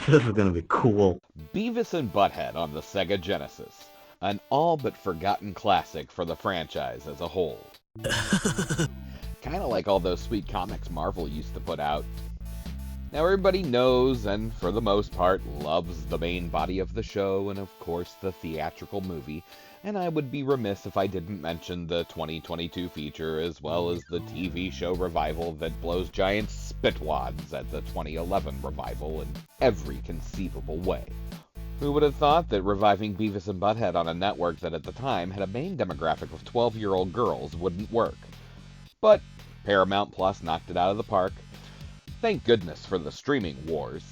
This is gonna be cool. Beavis and Butthead on the Sega Genesis. An all but forgotten classic for the franchise as a whole. Kinda like all those sweet comics Marvel used to put out. Now everybody knows, and for the most part, loves the main body of the show and of course the theatrical movie, and I would be remiss if I didn't mention the 2022 feature as well as the TV show revival that blows giant spitwads at the 2011 revival in every conceivable way. Who would have thought that reviving Beavis and Butthead on a network that at the time had a main demographic of 12-year-old girls wouldn't work? But Paramount Plus knocked it out of the park. Thank goodness for the streaming wars.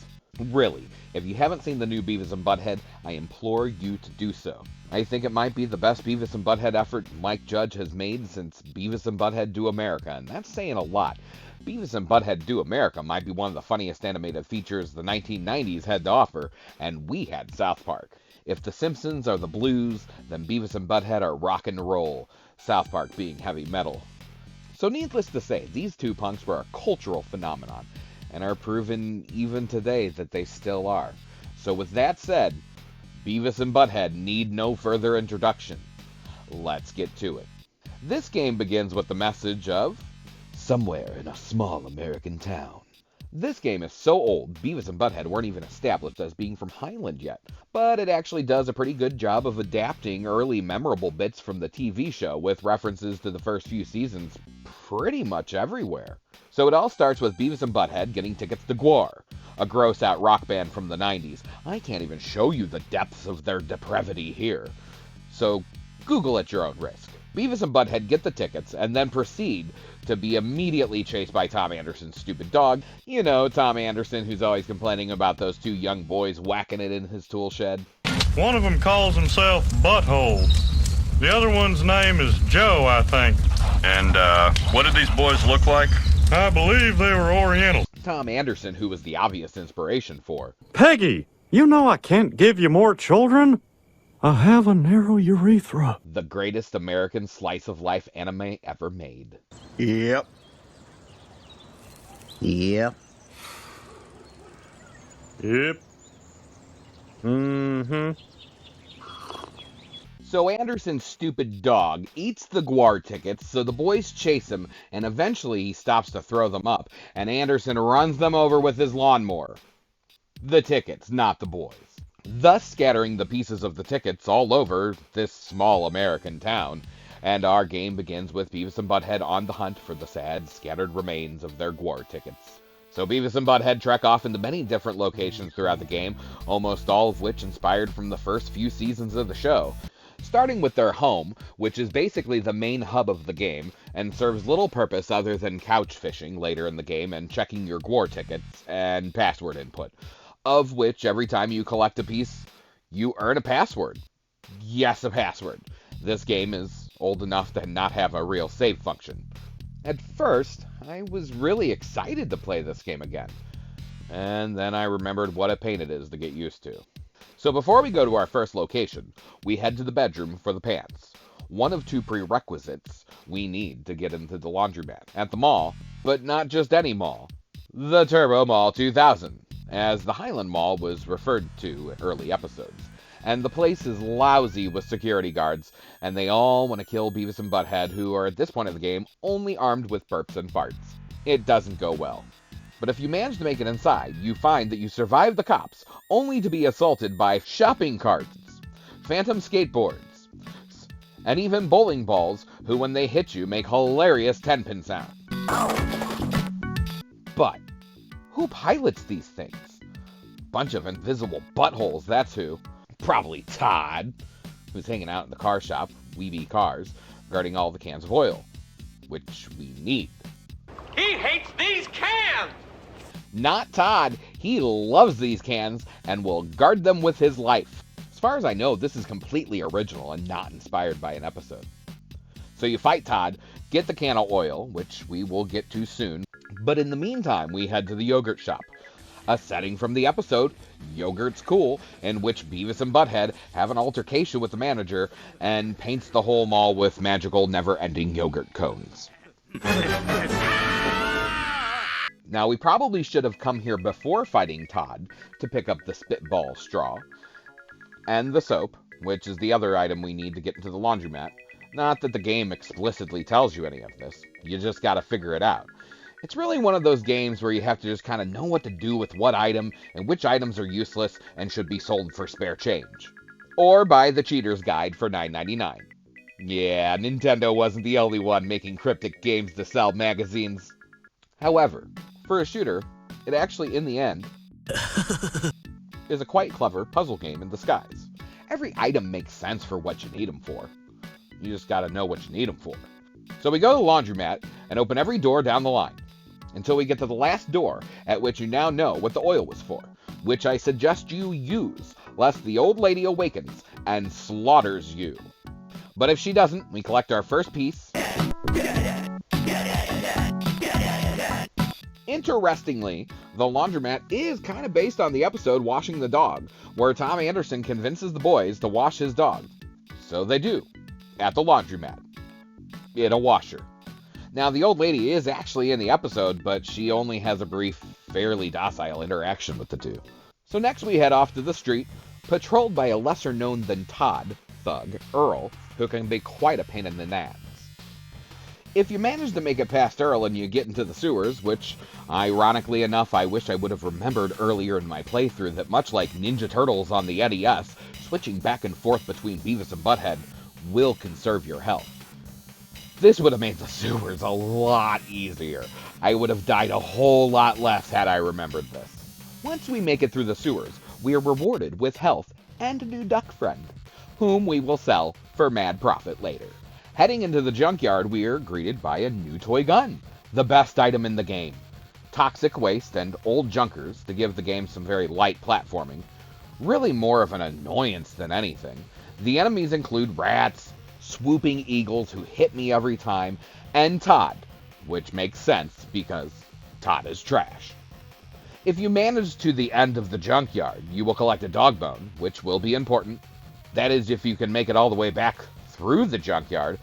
Really, if you haven't seen the new Beavis and Butthead, I implore you to do so. I think it might be the best Beavis and Butthead effort Mike Judge has made since Beavis and Butthead Do America, and that's saying a lot. Beavis and Butthead Do America might be one of the funniest animated features the 1990s had to offer, and we had South Park. If The Simpsons are the blues, then Beavis and Butthead are rock and roll, South Park being heavy metal. So needless to say, these two punks were a cultural phenomenon, and are proven even today that they still are. So with that said, Beavis and Butthead need no further introduction. Let's get to it. This game begins with the message of somewhere in a small American town. This game is so old, Beavis and Butthead weren't even established as being from Highland yet, but it actually does a pretty good job of adapting early memorable bits from the TV show with references to the first few seasons pretty much everywhere. So it all starts with Beavis and Butthead getting tickets to Gwar, a gross-out rock band from the 90s. I can't even show you the depths of their depravity here. So Google at your own risk. Beavis and Butthead get the tickets and then proceed to be immediately chased by Tom Anderson's stupid dog. You know, Tom Anderson, who's always complaining about those two young boys whacking it in his tool shed. One of them calls himself Butthole. The other one's name is Joe, I think. And, what did these boys look like? I believe they were Oriental. Tom Anderson, who was the obvious inspiration for Peggy, you know I can't give you more children. I have a narrow urethra. the greatest American slice-of-life anime ever made. Yep. Yep. Yep. Mm-hmm. So Anderson's stupid dog eats the Gwar tickets, so the boys chase him, and eventually he stops to throw them up, and Anderson runs them over with his lawnmower. The tickets, not the boys. Thus scattering the pieces of the tickets all over this small American town, and our game begins with Beavis and Butthead on the hunt for the sad, scattered remains of their Gwar tickets. So Beavis and Butthead trek off into many different locations throughout the game, almost all of which inspired from the first few seasons of the show. Starting with their home, which is basically the main hub of the game, and serves little purpose other than couch fishing later in the game and checking your Gwar tickets and password input, of which every time you collect a piece, you earn a password. Yes, a password. This game is old enough to not have a real save function. At first, I was really excited to play this game again, and then I remembered what a pain it is to get used to. So before we go to our first location, we head to the bedroom for the pants. One of two prerequisites we need to get into the laundromat at the mall, but not just any mall. The Turbo Mall 2000, as the Highland Mall was referred to in early episodes. And the place is lousy with security guards, and they all want to kill Beavis and Butthead, who are at this point of the game only armed with burps and farts. It doesn't go well. But if you manage to make it inside, you find that you survive the cops, only to be assaulted by shopping carts, phantom skateboards, and even bowling balls, who when they hit you make hilarious 10-pin sound. But who pilots these things? Bunch of invisible buttholes, that's who. Probably Todd, who's hanging out in the car shop, Weeby Cars, guarding all the cans of oil, which we need. He hates these cans! Not Todd. He loves these cans and will guard them with his life. As far as I know, this is completely original and not inspired by an episode. So you fight Todd, get the can of oil, which we will get to soon, but in the meantime, we head to the yogurt shop. A setting from the episode, Yogurt's Cool, in which Beavis and Butthead have an altercation with the manager and paints the whole mall with magical, never-ending yogurt cones. Now, we probably should have come here before fighting Todd to pick up the spitball straw and the soap, which is the other item we need to get into the laundromat. Not that the game explicitly tells you any of this. You just gotta figure it out. It's really one of those games where you have to just kind of know what to do with what item and which items are useless and should be sold for spare change. Or buy the Cheater's Guide for $9.99. Yeah, Nintendo wasn't the only one making cryptic games to sell magazines. However, for a shooter, it actually, in the end, is a quite clever puzzle game in disguise. Every item makes sense for what you need them for. You just gotta know what you need them for. So we go to the laundromat and open every door down the line, until we get to the last door, at which you now know what the oil was for, which I suggest you use, lest the old lady awakens and slaughters you. But if she doesn't, we collect our first piece. Interestingly, the laundromat is kind of based on the episode Washing the Dog, where Tom Anderson convinces the boys to wash his dog. So they do, at the laundromat, in a washer. Now, the old lady is actually in the episode, but she only has a brief, fairly docile interaction with the two. So next we head off to the street, patrolled by a lesser-known than Todd thug, Earl, who can be quite a pain in the nads. If you manage to make it past Earl and you get into the sewers, which, ironically enough, I wish I would have remembered earlier in my playthrough that much like Ninja Turtles on the NES, switching back and forth between Beavis and Butthead will conserve your health. This would have made the sewers a lot easier. I would have died a whole lot less had I remembered this. Once we make it through the sewers, we are rewarded with health and a new duck friend, whom we will sell for mad profit later. Heading into the junkyard, we are greeted by a new toy gun, the best item in the game. Toxic waste and old junkers to give the game some very light platforming. Really more of an annoyance than anything. The enemies include rats, swooping eagles who hit me every time, and Todd, which makes sense because Todd is trash. If you manage to the end of the junkyard, you will collect a dog bone, which will be important. That is if you can make it all the way back through the junkyard,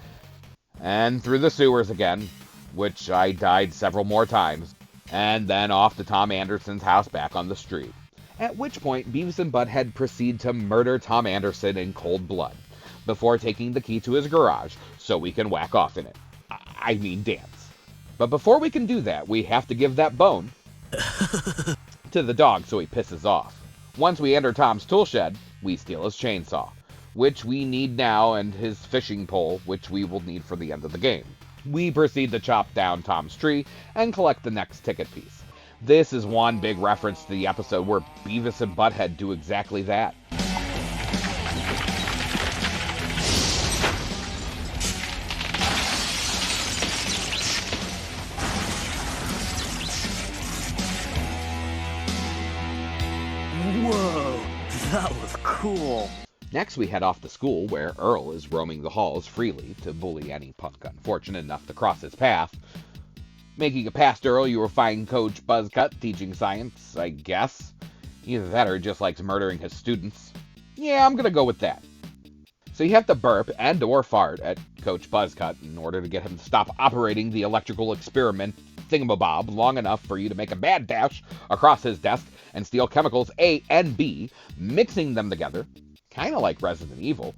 and through the sewers again, which I died several more times, and then off to Tom Anderson's house back on the street. At which point, Beavis and Butthead proceed to murder Tom Anderson in cold blood, before taking the key to his garage so we can whack off in it. I mean dance. But before we can do that, we have to give that bone to the dog so he pisses off. Once we enter Tom's tool shed, we steal his chainsaw, which we need now, and his fishing pole, which we will need for the end of the game. We proceed to chop down Tom's tree and collect the next ticket piece. This is one big reference to the episode where Beavis and Butthead do exactly that. Whoa, that was cool. Next, we head off to school, where Earl is roaming the halls freely to bully any punk unfortunate enough to cross his path. Making it past Earl, you will find Coach Buzzcut teaching science, I guess. Either that or he just likes murdering his students. Yeah, I'm gonna go with that. So you have to burp and or fart at Coach Buzzcut in order to get him to stop operating the electrical experiment thingamabob long enough for you to make a mad dash across his desk and steal chemicals A and B, mixing them together, kind of like Resident Evil,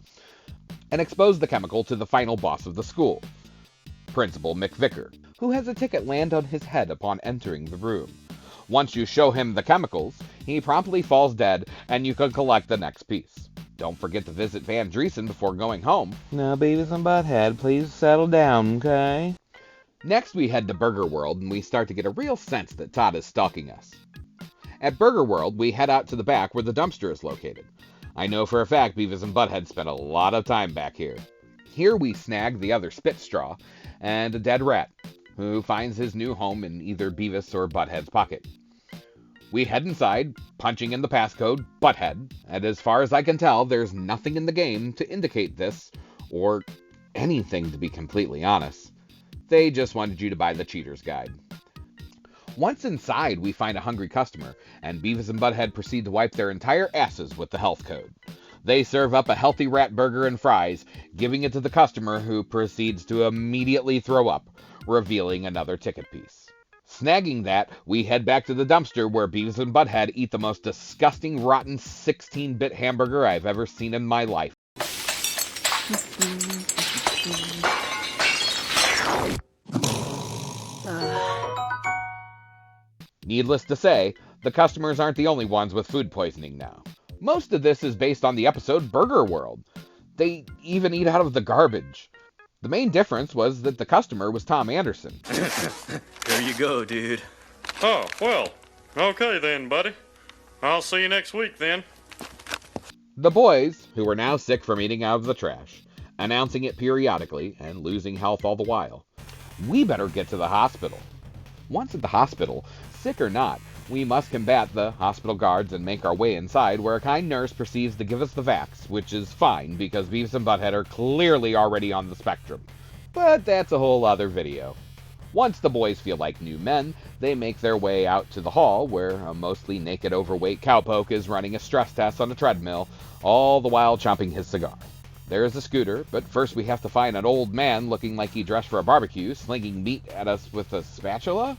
and expose the chemical to the final boss of the school, Principal McVicker, who has a ticket land on his head upon entering the room. Once you show him the chemicals, he promptly falls dead, and you can collect the next piece. Don't forget to visit Van Driesen before going home. Now, Beavis and Butthead, please settle down, okay? Next, we head to Burger World, and we start to get a real sense that Todd is stalking us. At Burger World, we head out to the back where the dumpster is located. I know for a fact Beavis and Butthead spent a lot of time back here. Here we snag the other spit straw and a dead rat, who finds his new home in either Beavis or Butthead's pocket. We head inside, punching in the passcode, Butthead, and as far as I can tell, there's nothing in the game to indicate this, or anything to be completely honest. They just wanted you to buy the Cheater's Guide. Once inside, we find a hungry customer, and Beavis and Butthead proceed to wipe their entire asses with the health code. They serve up a healthy rat burger and fries, giving it to the customer, who proceeds to immediately throw up, revealing another ticket piece. Snagging that, we head back to the dumpster where Beavis and Butthead eat the most disgusting, rotten 16-bit hamburger I've ever seen in my life. Needless to say, the customers aren't the only ones with food poisoning now. Most of this is based on the episode Burger World. They even eat out of the garbage. The main difference was that the customer was Tom Anderson. There you go, dude. Oh, well, okay then, buddy. I'll see you next week then. The boys, who were now sick from eating out of the trash, announcing it periodically and losing health all the while. We better get to the hospital. Once at the hospital, sick or not, we must combat the hospital guards and make our way inside, where a kind nurse proceeds to give us the vax, which is fine because Beavis and Butthead are clearly already on the spectrum. But that's a whole other video. Once the boys feel like new men, they make their way out to the hall, where a mostly naked overweight cowpoke is running a stress test on a treadmill, all the while chomping his cigar. There is a scooter, but first we have to find an old man looking like he dressed for a barbecue, slinging meat at us with a spatula?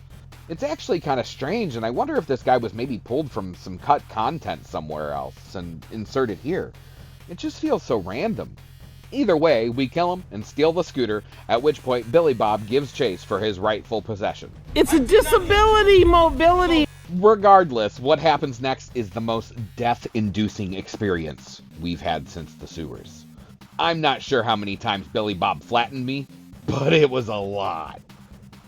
It's actually kind of strange, and I wonder if this guy was maybe pulled from some cut content somewhere else and inserted here. It just feels so random. Either way, we kill him and steal the scooter, at which point Billy Bob gives chase for his rightful possession. It's a disability mobility. Regardless, what happens next is the most death-inducing experience we've had since the sewers. I'm not sure how many times Billy Bob flattened me, but it was a lot.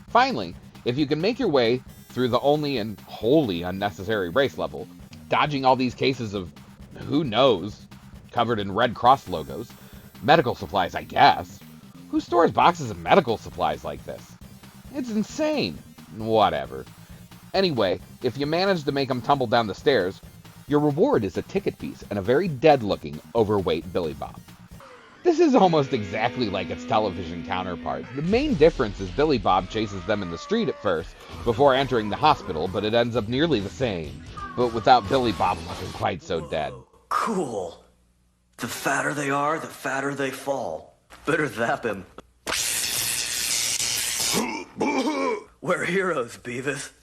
Finally, if you can make your way through the only and wholly unnecessary race level, dodging all these cases of who knows, covered in Red Cross logos, medical supplies, I guess. Who stores boxes of medical supplies like this? It's insane. Whatever. Anyway, if you manage to make them tumble down the stairs, your reward is a ticket piece and a very dead-looking, overweight Billy Bob. This is almost exactly like its television counterpart. The main difference is Billy Bob chases them in the street at first, before entering the hospital, but it ends up nearly the same, but without Billy Bob looking quite so dead. Cool. The fatter they are, the fatter they fall. Better zap him. We're heroes, Beavis.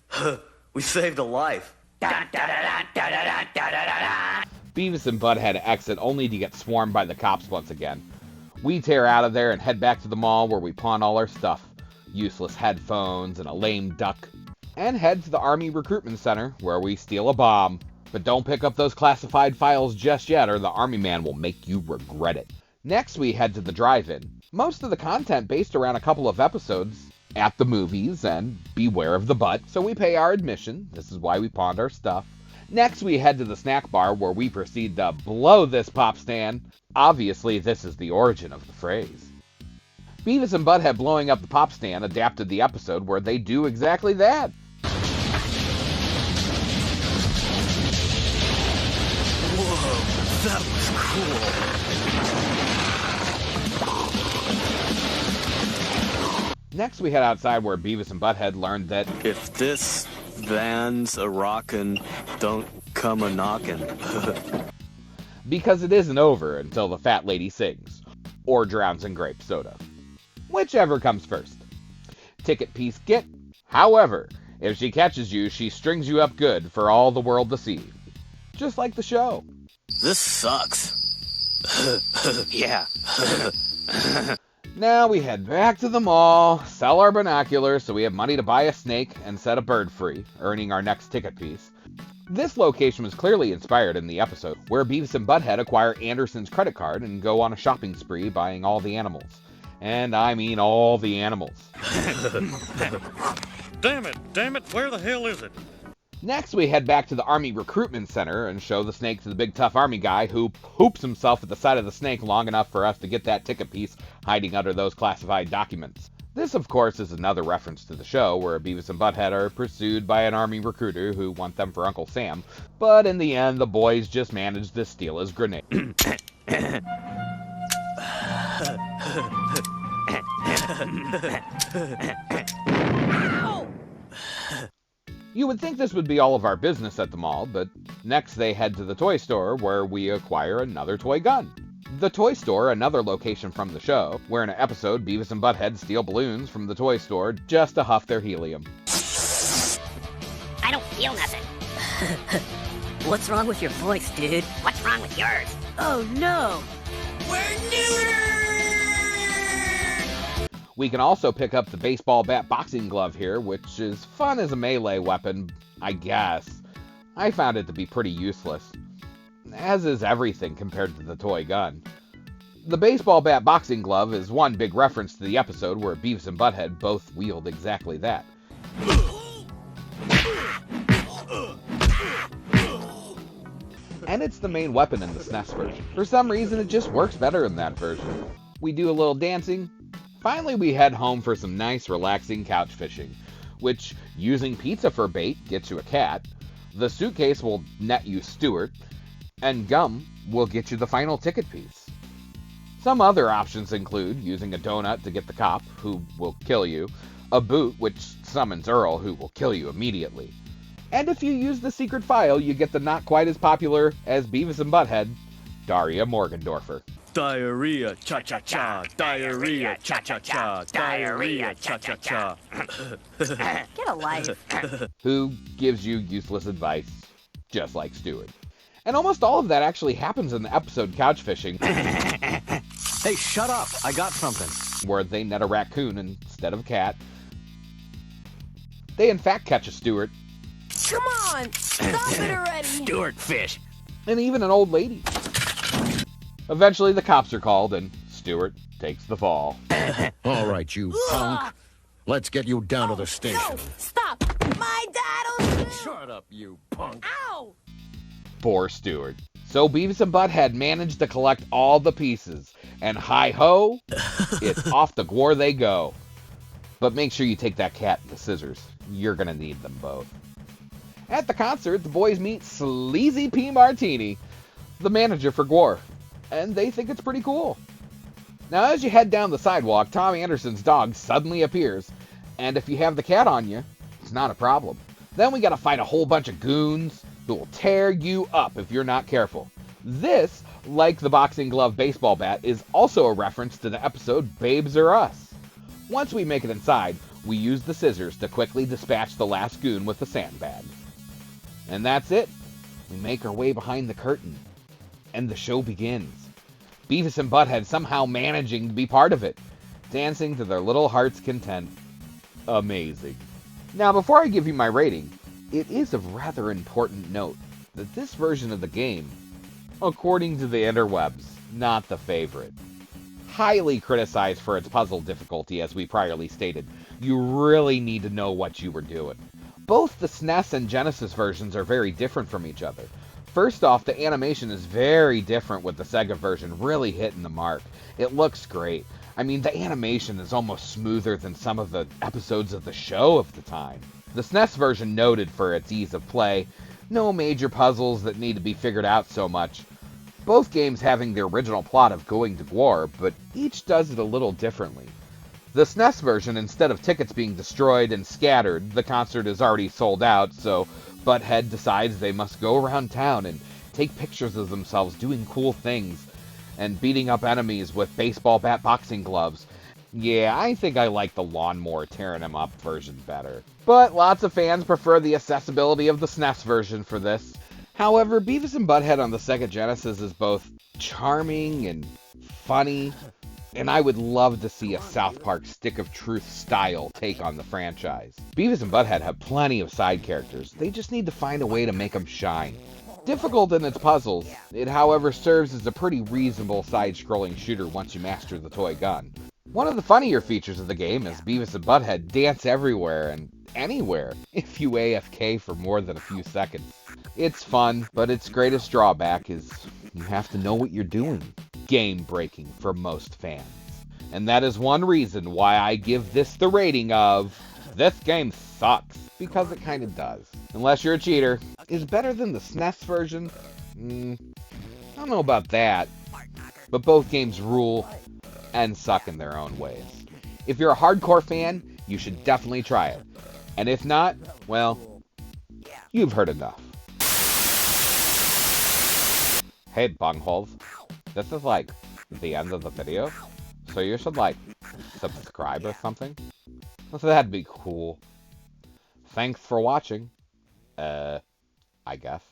We saved a life. Beavis and Butthead exit only to get swarmed by the cops once again. We tear out of there and head back to the mall where we pawn all our stuff, useless headphones and a lame duck, and head to the Army Recruitment Center where we steal a bomb. But don't pick up those classified files just yet or the Army man will make you regret it. Next we head to the drive-in. Most of the content based around a couple of episodes at the movies and Beware of the Butt, so we pay our admission. This is why we pawned our stuff. Next, we head to the snack bar where we proceed to blow this pop stand. Obviously, this is the origin of the phrase. Beavis and Butthead blowing up the pop stand adapted the episode where they do exactly that. Whoa, that was cool. Next, we head outside where Beavis and Butthead learned that If this van's a rockin', don't come a knockin'. because it isn't over until the fat lady sings, or drowns in grape soda. Whichever comes first. Ticket piece get. However, if she catches you, she strings you up good for all the world to see. Just like the show. This sucks. Yeah. Now we head back to the mall, sell our binoculars so we have money to buy a snake and set a bird free, earning our next ticket piece. This location was clearly inspired in the episode, where Beavis and Butthead acquire Anderson's credit card and go on a shopping spree buying all the animals. And I mean all the animals. Damn it, where the hell is it? Next, we head back to the Army Recruitment Center and show the snake to the big tough Army guy who poops himself at the side of the snake long enough for us to get that ticket piece hiding under those classified documents. This, of course, is another reference to the show where Beavis and Butthead are pursued by an Army recruiter who want them for Uncle Sam, but in the end, the boys just manage to steal his grenade. You would think this would be all of our business at the mall, but next they head to the toy store where we acquire another toy gun. The toy store, another location from the show, where in an episode Beavis and Butthead steal balloons from the toy store just to huff their helium. I don't feel nothing. What's wrong with your voice, dude? What's wrong with yours? Oh no! We can also pick up the baseball bat boxing glove here, which is fun as a melee weapon, I guess. I found it to be pretty useless, as is everything compared to the toy gun. The baseball bat boxing glove is one big reference to the episode where Beavis and Butthead both wield exactly that. And it's the main weapon in the SNES version. For some reason, it just works better in that version. We do a little dancing. Finally, we head home for some nice, relaxing couch fishing, which, using pizza for bait, gets you a cat. The suitcase will net you Stuart, and gum will get you the final ticket piece. Some other options include using a donut to get the cop, who will kill you, a boot, which summons Earl, who will kill you immediately. And if you use the secret file, you get the not quite as popular as Beavis and Butthead, Daria Morgendorffer. Diarrhea, cha-cha-cha, diarrhea, cha-cha-cha, diarrhea, cha-cha-cha. Get a life. Who gives you useless advice, just like Stuart. And almost all of that actually happens in the episode Couch Fishing. Hey, shut up. I got something. Where they net a raccoon instead of a cat. They in fact catch a Stuart. Come on, stop it already. Stuart fish. And even an old lady. Eventually the cops are called and Stuart takes the fall. All right, you punk. Let's get you down to the station. No, stop. My dad'll... Shut up, you punk. Ow! Poor Stuart. So Beavis and Butthead managed to collect all the pieces. And hi-ho, it's off to Gwar they go. But make sure you take that cat and the scissors. You're gonna need them both. At the concert, the boys meet Sleazy P. Martini, the manager for Gwar, and they think it's pretty cool. Now, as you head down the sidewalk, Tom Anderson's dog suddenly appears, and if you have the cat on you, it's not a problem. Then we gotta fight a whole bunch of goons who will tear you up if you're not careful. This, like the boxing glove baseball bat, is also a reference to the episode Babes Are Us. Once we make it inside, we use the scissors to quickly dispatch the last goon with the sandbag. And that's it. We make our way behind the curtain, and the show begins. Beavis and Butthead somehow managing to be part of it, dancing to their little heart's content. Amazing. Now, before I give you my rating, it is of rather important note that this version of the game, according to the interwebs, not the favorite. Highly criticized for its puzzle difficulty, as we priorly stated. You really need to know what you were doing. Both the SNES and Genesis versions are very different from each other. First off, the animation is very different with the Sega version really hitting the mark. It looks great. I mean, the animation is almost smoother than some of the episodes of the show of the time. The SNES version noted for its ease of play, no major puzzles that need to be figured out so much. Both games having the original plot of going to Gwar, but each does it a little differently. The SNES version, instead of tickets being destroyed and scattered, the concert is already sold out, so Butthead decides they must go around town and take pictures of themselves doing cool things and beating up enemies with baseball bat boxing gloves. Yeah, I think I like the lawnmower tearing him up version better. But lots of fans prefer the accessibility of the SNES version for this. However, Beavis and Butthead on the Sega Genesis is both charming and funny, and I would love to see a South Park Stick of Truth style take on the franchise. Beavis and Butthead have plenty of side characters, they just need to find a way to make them shine. Difficult in its puzzles, it however serves as a pretty reasonable side-scrolling shooter once you master the toy gun. One of the funnier features of the game is Beavis and Butthead dance everywhere and anywhere if you AFK for more than a few seconds. It's fun, but its greatest drawback is you have to know what you're doing. Game-breaking for most fans. And that is one reason why I give this the rating of, this game sucks, because it kind of does. Unless you're a cheater. Is better than the SNES version? I don't know about that. But both games rule and suck in their own ways. If you're a hardcore fan, you should definitely try it. And if not, well, you've heard enough. Hey, bungholes. This is like the end of the video, so you should like subscribe or something. That'd be cool. Thanks for watching. I guess.